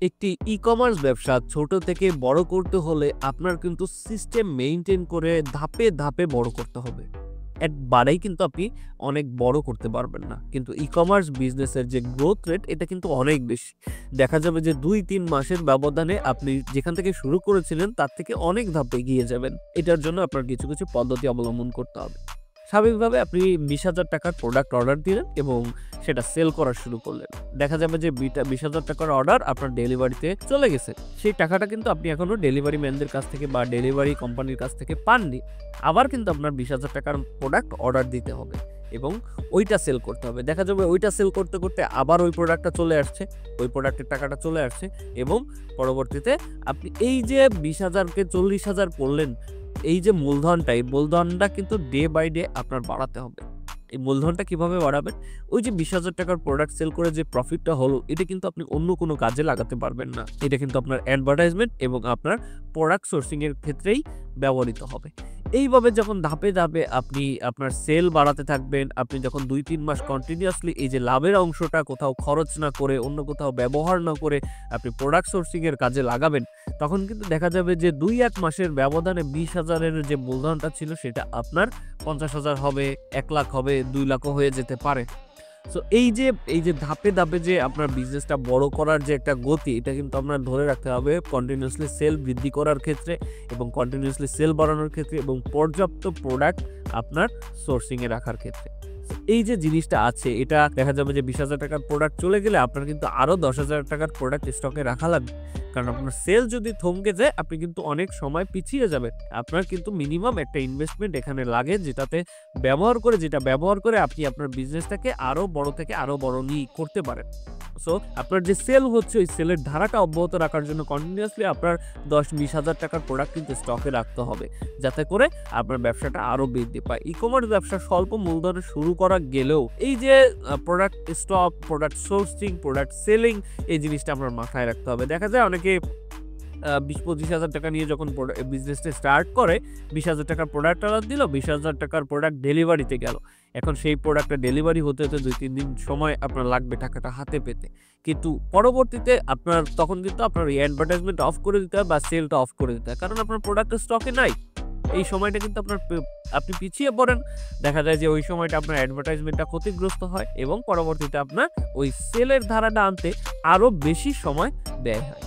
একটি ই-কমার্স ব্যবসা ছোট থেকে বড় করতে হলে আপনার কিন্তু সিস্টেম মেইনটেইন করে ধাপে, ধাপে বড় করতে হবে। একবারেই কিন্তু আপনি অনেক বড় করতে পারবেন না। কিন্তু ই-কমার্স বিজনেসের যে গ্রোথ রেট এটা কিন্তু অনেক বেশি। দেখা যাবে যে ২-৩ মাসের ব্যবধানে আপনি যেখান থেকে শুরু করেছিলেন তার থেকে অনেক ধাপ এগিয়ে যাবেন। এটার জন্য আপনার কিছু, কিছু পদ্ধতি অবলম্বন করতে হবে। স্বাভাবিকভাবে আপনি ৳২০,০০০ প্রোডাক্ট অর্ডার দিলেন এবং সেটা সেল করা শুরু করলেন। দেখা যাবে যে ৳২০,০০০ অর্ডার আপনার ডেলিভারিতে চলে গেছে। সেই টাকাটা কিন্তু আপনি এখনো ডেলিভারি ম্যানদের কাছ থেকে বা ডেলিভারি কোম্পানির কাছ থেকে পাননি। আবার কিন্তু আপনার ৳২০,০০০ প্রোডাক্ট অর্ডার দিতে হবে এবং ওইটা সেল করতে হবে। দেখা যাবে ওইটা সেল করতে, করতে আবার ওই প্রোডাক্টটা চলে আসছে। ওই প্রোডাক্টের টাকাটা চলে আসছে এবং পরবর্তীতে আপনি এই যে ২০,০০০ কে ৪০,০০০ করলেন, এই যে মূলধনটা, এই মূলধনটা কিন্তু ডে বাই ডে আপনার বাড়াতে হবে। এই মূলধনটা কিভাবে বাড়াবেন? ওই যে ৳২০,০০০ প্রোডাক্ট সেল করে যে প্রফিটটা হলো, এটা কিন্তু আপনি অন্য কোনো কাজে লাগাতে পারবেন না। এটা কিন্তু আপনার অ্যাডভার্টাইজমেন্ট এবং আপনার প্রোডাক্ট সোর্সিং এর ক্ষেত্রেই ব্যবহৃত হবে। এইভাবে যখন ধাপে, ধাপে আপনি আপনার সেল বাড়াতে থাকবেন, আপনি যখন ২-৩ মাস কন্টিনিউয়াসলি এই যে লাভের অংশটা কোথাও খরচ না করে, অন্য কোথাও ব্যবহার না করে আপনি প্রোডাক্ট সোর্সিং এর কাজে লাগাবেন, তখন কিন্তু দেখা যাবে যে ২-১ মাসের ব্যবধানে ২০,০০০ এর যে মূলধনটা ছিল সেটা আপনার ৫০,০০০ হবে, ১,০০,০০০ হবে, ২,০০,০০০ হয়ে যেতে পারে। সো এই যে ধাপে, ধাপে যে আপনার বিজনেসটা বড় করার যে একটা গতি, এটা কিন্তু আপনার ধরে রাখতে হবে কন্টিনিউয়াসলি সেল বৃদ্ধি করার ক্ষেত্রে এবং কন্টিনিউয়াসলি সেল বাড়ানোর ক্ষেত্রে এবং পর্যাপ্ত প্রোডাক্ট আপনার সোর্সিং এ রাখার ক্ষেত্রে। এই যে জিনিসটা আছে, এটা দেখা যাবে যে ৳২০,০০০ প্রোডাক্ট চলে গেলে আপনার কিন্তু আরো ৳১০,০০০ প্রোডাক্ট স্টকে রাখা লাগবে। কারণ আপনার সেল যদি থমকে যায় আপনি কিন্তু অনেক সময় পিছিয়ে যাবেন। আপনার কিন্তু মিনিমাম একটা ইনভেস্টমেন্ট এখানে লাগে যেটা ব্যবহার করে আপনি আপনার বিজনেসটাকে আরো বড় থেকে আরো বড় করতে পারেন। সো আপনার যে সেল হচ্ছে ওই সেলের ধারাটা অব্যাহত রাখার জন্য কন্টিনিউয়াসলি আপনার ৳১০-২০,০০০ প্রোডাক্ট কিন্তু স্টকে রাখতে হবে। যাতে করে আপনার ব্যবসাটা আরো বৃদ্ধি পায়। ই-কমার্স ব্যবসা স্বল্প মূলধনে শুরু করা গেলেও এই যে product stock, product sourcing, product selling এই জিনিসটা আপনার মাথায় রাখতে হবে। দেখা যায় অনেকে ২০-২৫,০০০ নিয়ে যখন বিজনেসটা স্টার্ট করে, ৳২০,০০০ প্রোডাক্ট অর্ডার দিল, ৳২০,০০০ প্রোডাক্ট ডেলিভারিতে গেল। এখন সেই প্রোডাক্টটা ডেলিভারি হতে, হতে ২-৩ দিন সময় আপনার লাগবে টাকাটা হাতে পেতে। কিন্তু পরবর্তীতে তখন কিন্তু আপনার এই অ্যাডভার্টাইজমেন্ট অফ করে দিতে হয় বা সেলটা অফ করে দিতে হয়। কারণ আপনার প্রোডাক্টের স্টকে নাই। এই সময়টা কিন্তু আপনি পিছিয়ে পড়েন। দেখা যায় যে ওই সময়টা আপনার অ্যাডভার্টাইজমেন্টটা ক্ষতিগ্রস্ত হয় এবং পরবর্তীতে আপনার ওই সেলের ধারাটা আনতে আরো বেশি সময় ব্যয় হয়।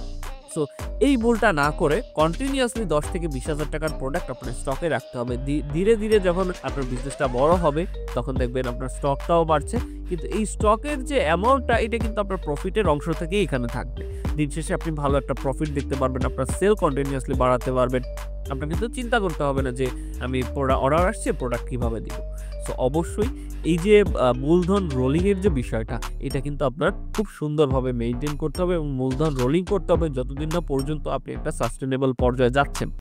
সো এই ভুলটা না করে কন্টিনিউয়াসলি ৳১০,০০০-২০,০০০ প্রোডাক্ট আপনার স্টকে রাখতে হবে। ধীরে, ধীরে যখন আপনার বিজনেসটা বড় হবে তখন দেখবেন আপনার স্টকটাও বাড়ছে। কিন্তু এই স্টকের যে অ্যামাউন্টটা এটা কিন্তু আপনার প্রফিটের অংশ থেকেই এখানে থাকবে। দিন শেষে আপনি ভালো একটা প্রফিট দেখতে পারবেন, আপনার সেল কন্টিনিউয়াসলি বাড়াতে পারবেন। আপনার কিন্তু চিন্তা করতে হবে না যে আমি অর্ডার আসছে প্রোডাক্ট কিভাবে দিব। সো অবশ্যই এই যে মূলধন রোলিং এর যে বিষয়টা এটা কিন্তু আপনার খুব সুন্দরভাবে মেইনটেইন করতে হবে এবং মূলধন রোলিং করতে হবে যতদিন না পর্যন্ত আপনি একটা সাস্টেইনেবল পর্যায়ে যাচ্ছেন।